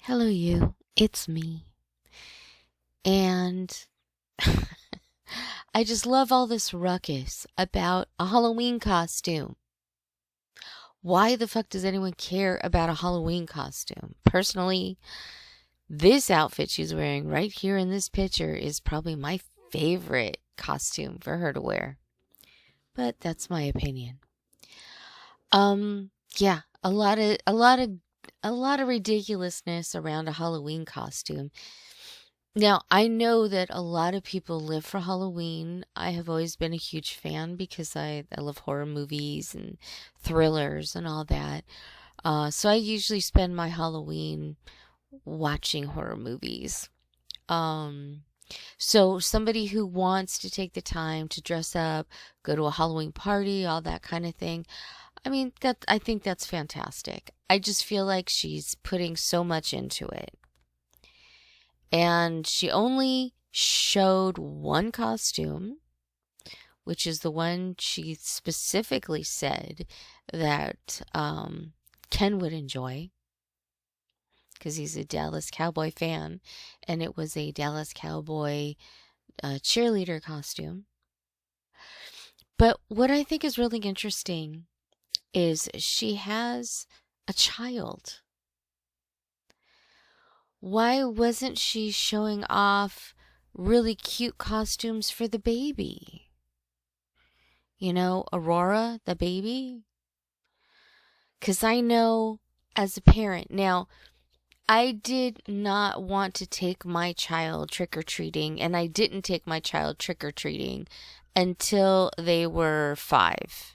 Hello, you. It's me. And I just love all this ruckus about a Halloween costume. Why the fuck does anyone care about a Halloween costume? Personally, this outfit she's wearing right here in this picture is probably my favorite costume for her to wear. But that's my opinion. Yeah, a lot of ridiculousness around a Halloween costume. Now, I know that a lot of people live for Halloween. I have always been a huge fan because I love horror movies and thrillers and all that. So I usually spend my Halloween watching horror movies. So somebody who wants to take the time to dress up, go to a Halloween party, all that kind of thing. I think that's fantastic. I just feel like she's putting so much into it. And she only showed one costume, which is the one she specifically said that Ken would enjoy, because he's a Dallas Cowboy fan, and it was a Dallas Cowboy cheerleader costume. But what I think is really interesting is she has a child. Why wasn't she showing off really cute costumes for the baby? You know, Aurora, the baby? Because I know as a parent, now, I did not want to take my child trick-or-treating, and I didn't take my child trick-or-treating until they were 5.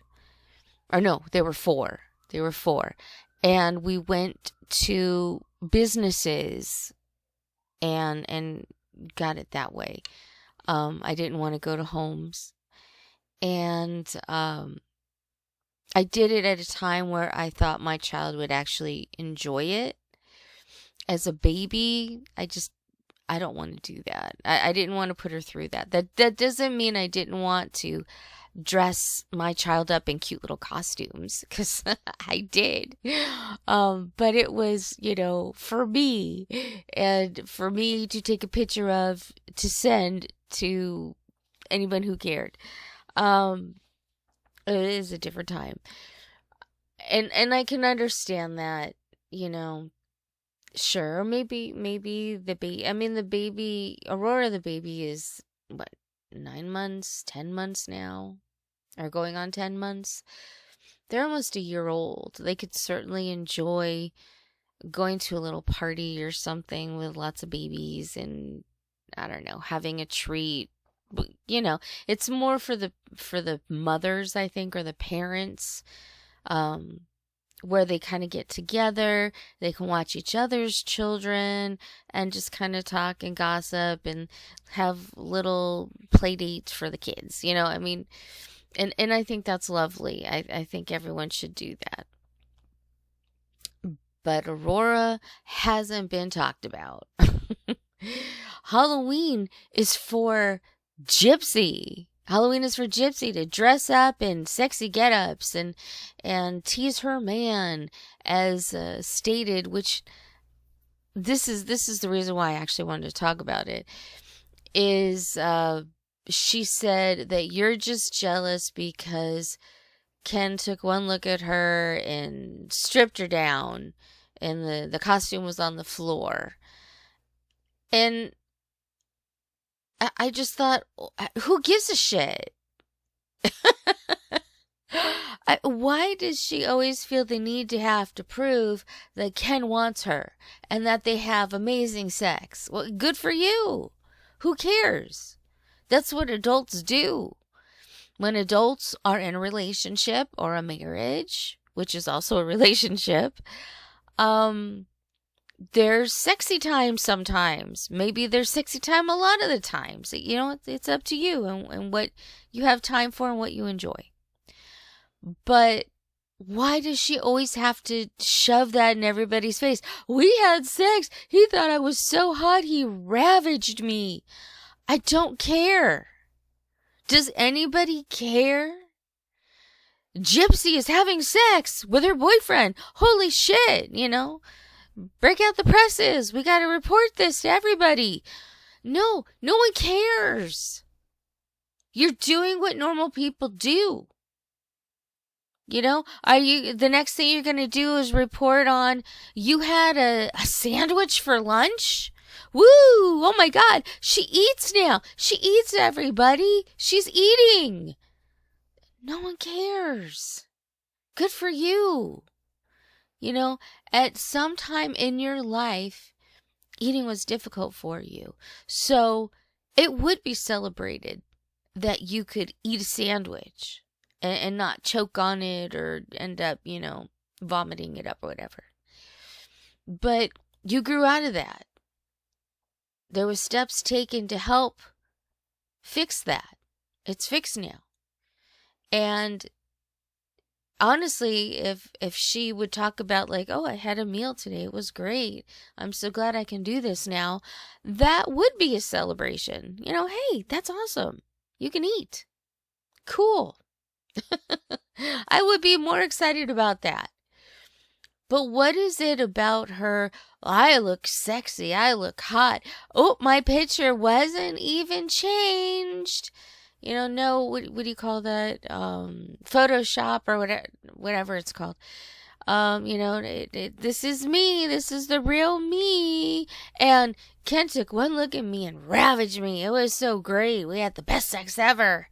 Or no, they were 4. They were 4. And we went to businesses and got it that way. I didn't want to go to homes. And I did it at a time where I thought my child would actually enjoy it. As a baby, I don't want to do that. I didn't want to put her through that. That doesn't mean I didn't want to dress my child up in cute little costumes, because I did. But it was, for me, and for me to take a picture of, to send to anyone who cared. It is a different time. And I can understand that, sure, maybe the baby, the baby, Aurora the baby is, what, 9 months, 10 months now, or going on 10 months. They're almost a year old. They could certainly enjoy going to a little party or something with lots of babies and, I don't know, having a treat. It's more for the mothers, I think, or the parents, where they kind of get together, they can watch each other's children and just kind of talk and gossip and have little play dates for the kids, and I think that's lovely. I think everyone should do that. But Aurora hasn't been talked about. Halloween is for Gypsy. Halloween is for Gypsy to dress up in sexy get-ups and tease her man, as stated, which this is the reason why I actually wanted to talk about it, is she said that you're just jealous because Ken took one look at her and stripped her down, and the costume was on the floor. And I just thought, who gives a shit? Why does she always feel the need to have to prove that Ken wants her and that they have amazing sex? Well, good for you. Who cares? That's what adults do. When adults are in a relationship or a marriage, which is also a relationship, there's sexy time sometimes. Maybe there's sexy time a lot of the times. It's up to you and what you have time for and what you enjoy. But why does she always have to shove that in everybody's face? We had sex. He thought I was so hot, he ravaged me. I don't care. Does anybody care? Gypsy is having sex with her boyfriend. Holy shit, break out the presses. We got to report this to everybody. No one cares. You're doing what normal people do. You know, the next thing you're going to do is report on you had a sandwich for lunch? Woo! Oh my God. She eats now. She eats, everybody. She's eating. No one cares. Good for you. You know, at some time in your life, eating was difficult for you. So it would be celebrated that you could eat a sandwich and not choke on it or end up, vomiting it up or whatever. But you grew out of that. There were steps taken to help fix that. It's fixed now. And honestly, if she would talk about like, oh, I had a meal today, it was great, I'm so glad I can do this now, that would be a celebration. Hey, that's awesome. You can eat. Cool. I would be more excited about that. But what is it about her? I look sexy. I look hot. Oh, my picture wasn't even changed. No, what do you call that? Photoshop or whatever it's called. This is me. This is the real me. And Ken took one look at me and ravaged me. It was so great. We had the best sex ever.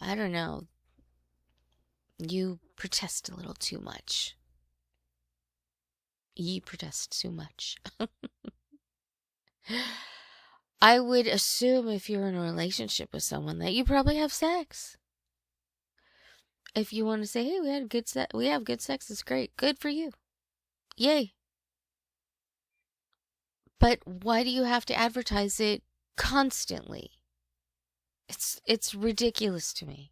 I don't know. You protest a little too much. Ye protest too much. I would assume if you're in a relationship with someone that you probably have sex. If you want to say, hey, we have good sex, it's great. Good for you. Yay. But why do you have to advertise it constantly? It's ridiculous to me.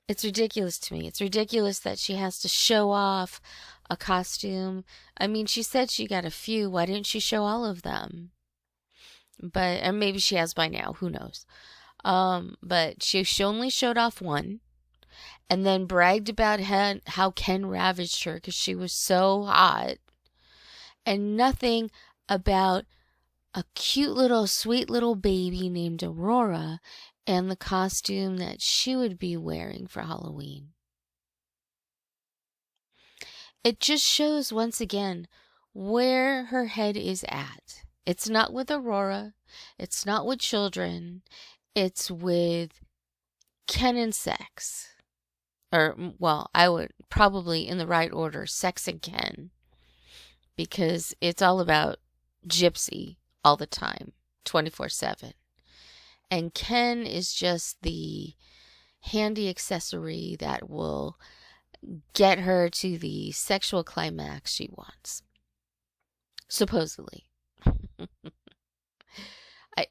It's ridiculous to me. It's ridiculous that she has to show off a costume. I mean, she said she got a few. Why didn't she show all of them? And maybe she has by now. Who knows? But she only showed off one. And then bragged about how Ken ravaged her because she was so hot. And nothing about a cute little, sweet little baby named Aurora and the costume that she would be wearing for Halloween. It just shows once again where her head is at. It's not with Aurora. It's not with children. It's with Ken and sex. Or, well, I would probably in the right order, sex and Ken. Because it's all about Gypsy all the time, 24/7. And Ken is just the handy accessory that will get her to the sexual climax she wants. Supposedly.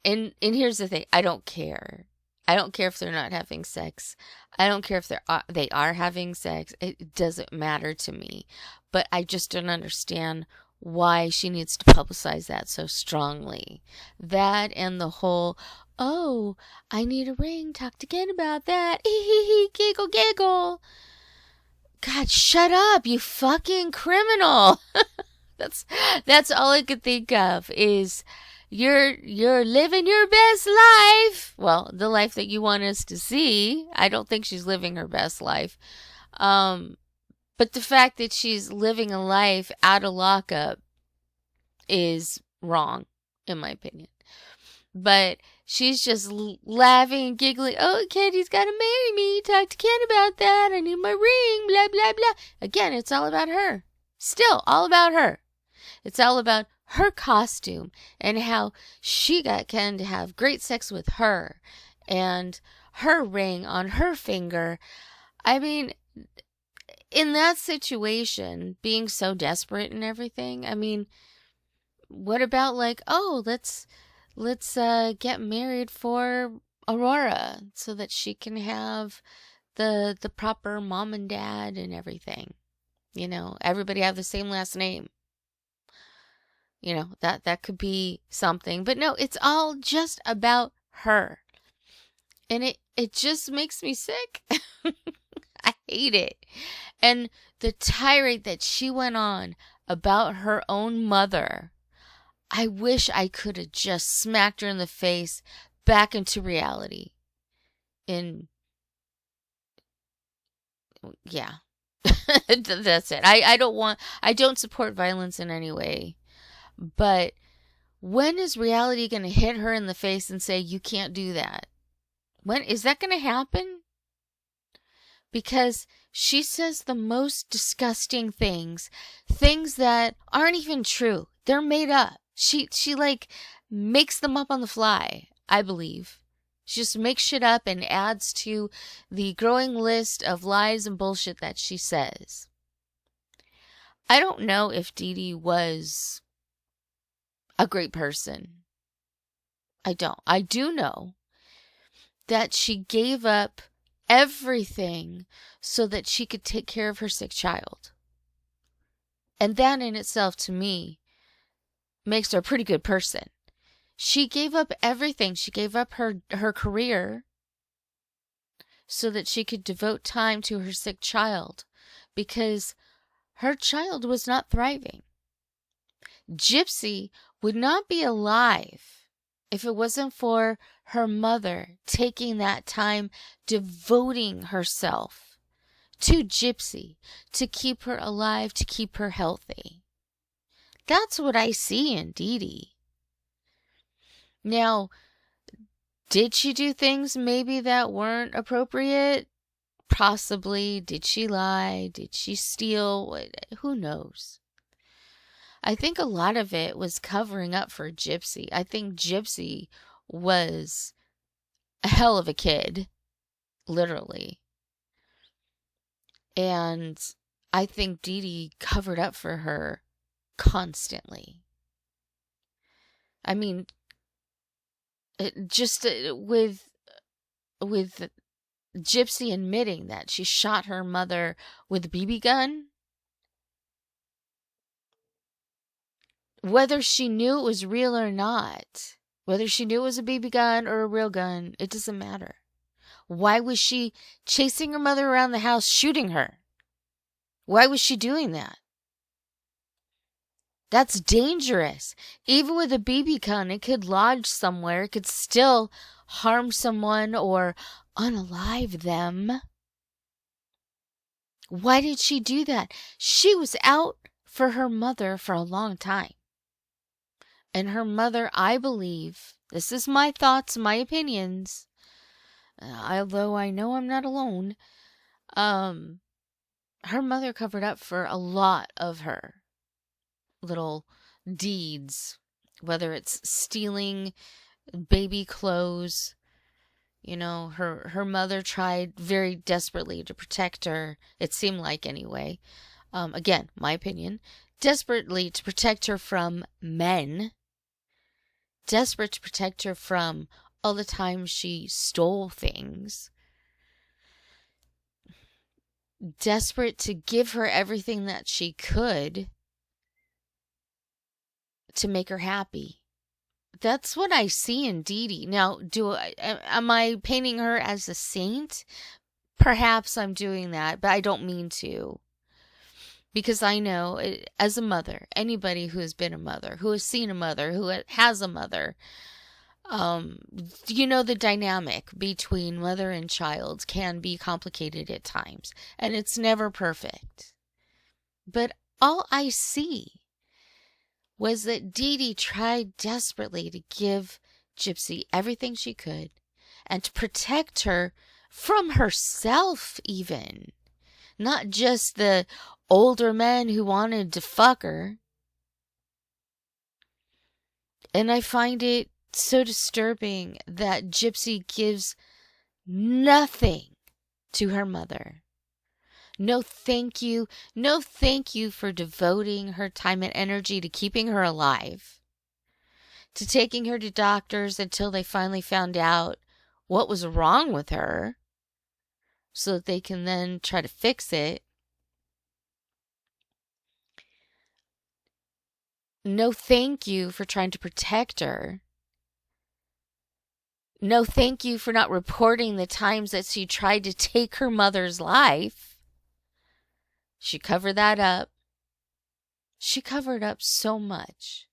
And here's the thing. I don't care. I don't care if they're not having sex. I don't care if they are having sex. It doesn't matter to me. But I just don't understand why she needs to publicize that so strongly. That and the whole, oh, I need a ring. Talk to Ken about that. Giggle, giggle. God, shut up, you fucking criminal. That's all I could think of is you're living your best life. Well, the life that you want us to see. I don't think she's living her best life. But the fact that she's living a life out of lockup is wrong, in my opinion. But she's just laughing and giggling. Oh, Kenny's got to marry me. Talk to Ken about that. I need my ring. Blah, blah, blah. Again, it's all about her. Still, all about her. It's all about her costume and how she got Ken to have great sex with her and her ring on her finger. I mean, in that situation, being so desperate and everything, I mean, what about like, oh, let's get married for Aurora so that she can have the proper mom and dad and everything. Everybody have the same last name. That could be something. But no, it's all just about her. And it just makes me sick. I hate it. And the tirade that she went on about her own mother, I wish I could have just smacked her in the face back into reality. Yeah. That's it. I don't support violence in any way. But when is reality going to hit her in the face and say, you can't do that? When is that going to happen? Because she says the most disgusting things that aren't even true. They're made up. She like makes them up on the fly, I believe. She just makes shit up and adds to the growing list of lies and bullshit that she says. I don't know if Dee Dee was a great person. I don't. I do know that she gave up everything so that she could take care of her sick child. And that in itself, to me, makes her a pretty good person. She gave up everything. She gave up her career so that she could devote time to her sick child because her child was not thriving. Gypsy would not be alive if it wasn't for her mother taking that time, devoting herself to Gypsy to keep her alive, to keep her healthy. That's what I see in Dee Dee. Now, did she do things maybe that weren't appropriate? Possibly. Did she lie? Did she steal? Who knows? I think a lot of it was covering up for Gypsy. I think Gypsy was a hell of a kid, literally. And I think Dee Dee covered up for her constantly. I mean, just with Gypsy admitting that she shot her mother with a BB gun, whether she knew it was real or not, whether she knew it was a BB gun or a real gun, it doesn't matter. Why was she chasing her mother around the house, shooting her? Why was she doing that? That's dangerous. Even with a BB gun, it could lodge somewhere. It could still harm someone or unalive them. Why did she do that? She was out for her mother for a long time. And her mother, I believe, this is my thoughts, my opinions, although I know I'm not alone, her mother covered up for a lot of her little deeds, whether it's stealing baby clothes. You know, her mother tried very desperately to protect her, it seemed like anyway. Again, my opinion, desperately to protect her from men, desperate to protect her from all the times she stole things, desperate to give her everything that she could to make her happy. That's what I see in Dee Dee. Now, am I painting her as a saint? Perhaps I'm doing that, but I don't mean to. Because I know, as a mother, anybody who has been a mother, who has seen a mother, who has a mother, you know the dynamic between mother and child can be complicated at times. And it's never perfect. But all I see was that Dee Dee tried desperately to give Gypsy everything she could and to protect her from herself even. Not just the older men who wanted to fuck her. And I find it so disturbing that Gypsy gives nothing to her mother. No thank you. No thank you for devoting her time and energy to keeping her alive. To taking her to doctors until they finally found out what was wrong with her. So that they can then try to fix it. No thank you for trying to protect her. No thank you for not reporting the times that she tried to take her mother's life. She covered that up. She covered up so much.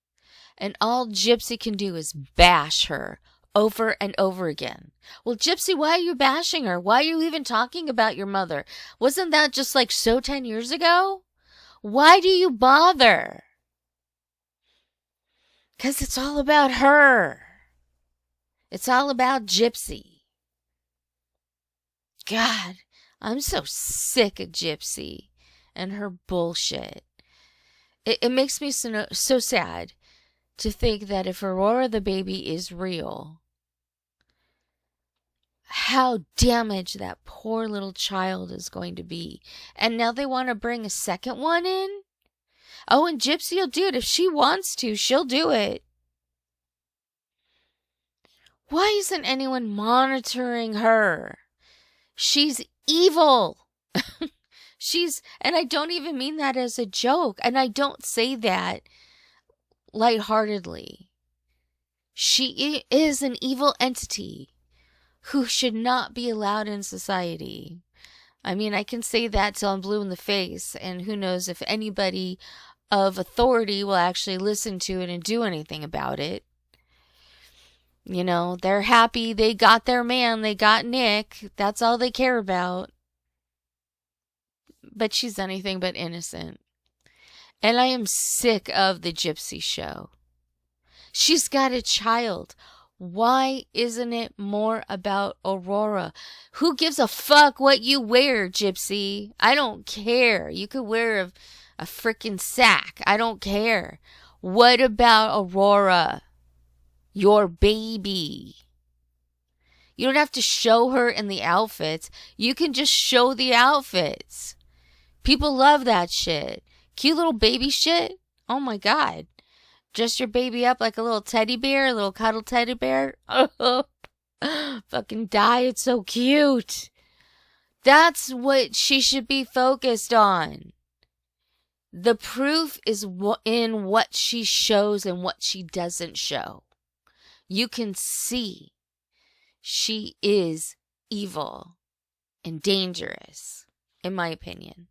And all Gypsy can do is bash her over and over again. Well, Gypsy, why are you bashing her? Why are you even talking about your mother? Wasn't that just like so 10 years ago? Why do you bother? Because it's all about her. It's all about Gypsy. God, I'm so sick of Gypsy and her bullshit. It makes me so sad to think that if Aurora the baby is real, how damaged that poor little child is going to be. And now they want to bring a second one in? Oh, and Gypsy will do it. If she wants to, she'll do it. Why isn't anyone monitoring her? She's evil. And I don't even mean that as a joke. And I don't say that lightheartedly. She is an evil entity who should not be allowed in society. I mean, I can say that till I'm blue in the face, and who knows if anybody of authority will actually listen to it and do anything about it. You know, they're happy they got their man, they got Nick. That's all they care about. But she's anything but innocent. And I am sick of the Gypsy show. She's got a child. Why isn't it more about Aurora? Who gives a fuck what you wear, Gypsy? I don't care. You could wear a frickin' sack. I don't care. What about Aurora? Your baby. You don't have to show her in the outfits. You can just show the outfits. People love that shit. Cute little baby shit. Oh my God. Dress your baby up like a little teddy bear, a little cuddle teddy bear. Oh, fucking die. It's so cute. That's what she should be focused on. The proof is in what she shows and what she doesn't show. You can see she is evil and dangerous, in my opinion.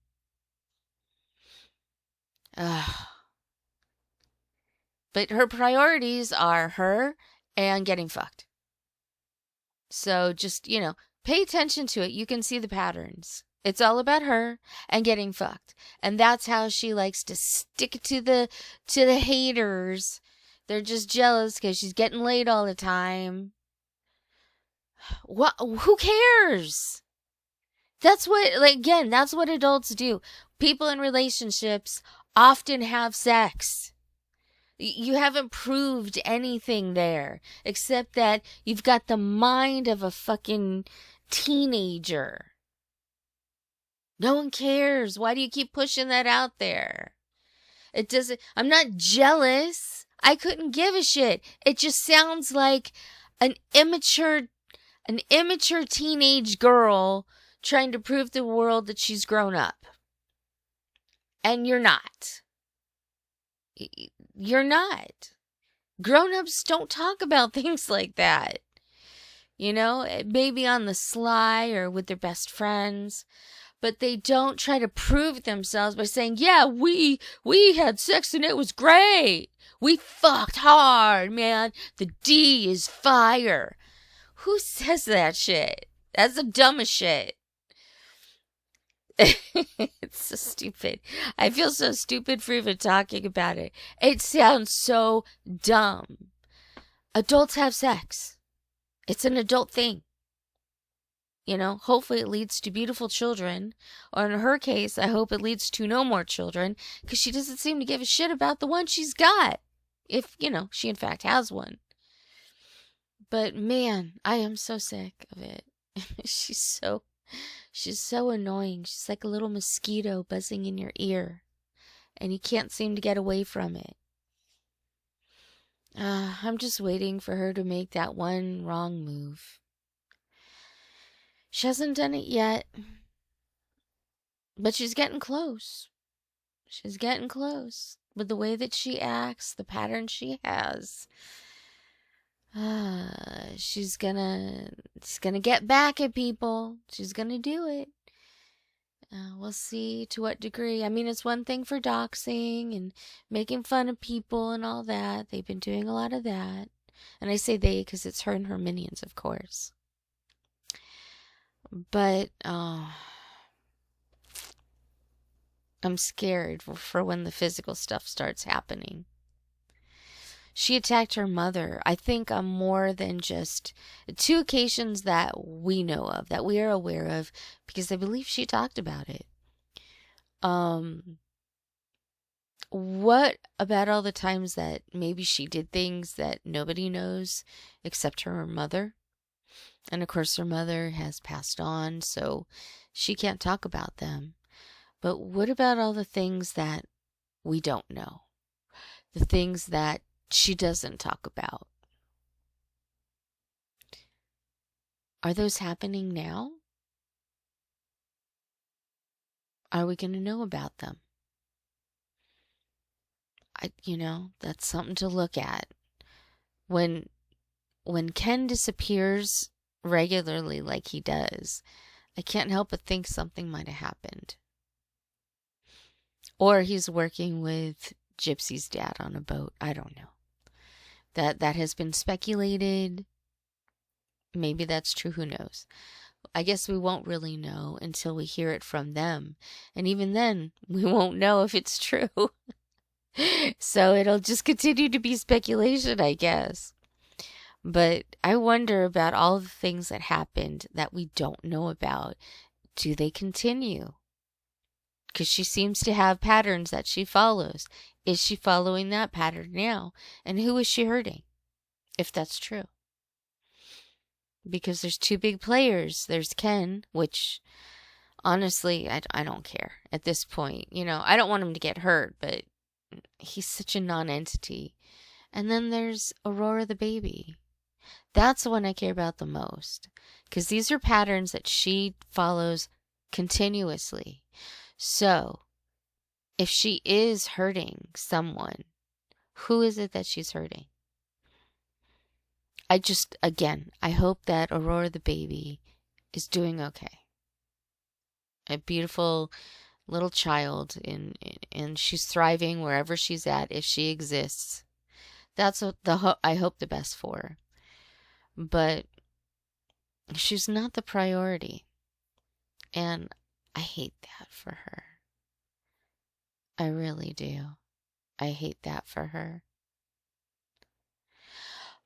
But her priorities are her and getting fucked. So just, pay attention to it. You can see the patterns. It's all about her and getting fucked. And that's how she likes to stick it to the haters. They're just jealous because she's getting laid all the time. What? Who cares? That's what adults do. People in relationships often have sex. You haven't proved anything there, except that you've got the mind of a fucking teenager. No one cares. Why do you keep pushing that out there? I'm not jealous. I couldn't give a shit. It just sounds like an immature teenage girl trying to prove to the world that she's grown up. And you're not. You're not. Grown-ups don't talk about things like that. Maybe on the sly or with their best friends. But they don't try to prove themselves by saying, yeah, we had sex and it was great. We fucked hard, man. The D is fire. Who says that shit? That's the dumbest shit. It's so stupid. I feel so stupid for even talking about it. It sounds so dumb. Adults have sex. It's an adult thing. Hopefully it leads to beautiful children. Or in her case, I hope it leads to no more children. Because she doesn't seem to give a shit about the one she's got. If, she in fact has one. But man, I am so sick of it. She's so annoying. She's like a little mosquito buzzing in your ear. And you can't seem to get away from it. I'm just waiting for her to make that one wrong move. She hasn't done it yet. But she's getting close. She's getting close. With the way that she acts, the pattern she has. She's gonna get back at people. She's gonna do it. We'll see to what degree. I mean, it's one thing for doxing and making fun of people and all that. They've been doing a lot of that. And I say they because it's her and her minions, of course. But I'm scared for when the physical stuff starts happening. She attacked her mother, I think, on more than just 2 occasions that we know of, that we are aware of, because I believe she talked about it. What about all the times that maybe she did things that nobody knows except her mother? And of course, her mother has passed on, so she can't talk about them. But what about all the things that we don't know? The things that she doesn't talk about? Are those happening now? Are we going to know about them? That's something to look at. When Ken disappears regularly like he does, I can't help but think something might have happened. Or he's working with Gypsy's dad on a boat. I don't know. That has been speculated. Maybe that's true. Who knows? I guess we won't really know until we hear it from them. And even then, we won't know if it's true. So it'll just continue to be speculation, I guess. But I wonder about all the things that happened that we don't know about. Do they continue? Because she seems to have patterns that she follows. Is she following that pattern now? And who is she hurting? If that's true. Because there's 2 big players. There's Ken, which honestly, I don't care at this point. I don't want him to get hurt, but he's such a non-entity. And then there's Aurora the baby. That's the one I care about the most. Because these are patterns that she follows continuously. So, if she is hurting someone, who is it that she's hurting? I hope that Aurora the baby is doing okay. A beautiful little child, and she's thriving wherever she's at, if she exists. That's what I hope the best for her. But she's not the priority. And I hate that for her. I really do. I hate that for her.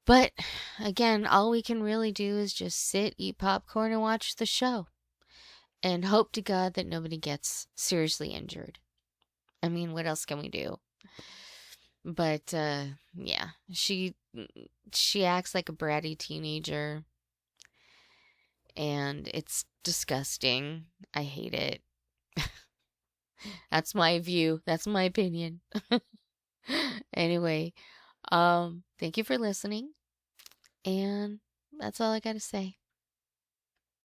But again, all we can really do is just sit, eat popcorn, and watch the show. And hope to God that nobody gets seriously injured. I mean, what else can we do? But, yeah, she acts like a bratty teenager. And it's disgusting. I hate it. That's my view. That's my opinion. Anyway, thank you for listening. And that's all I got to say.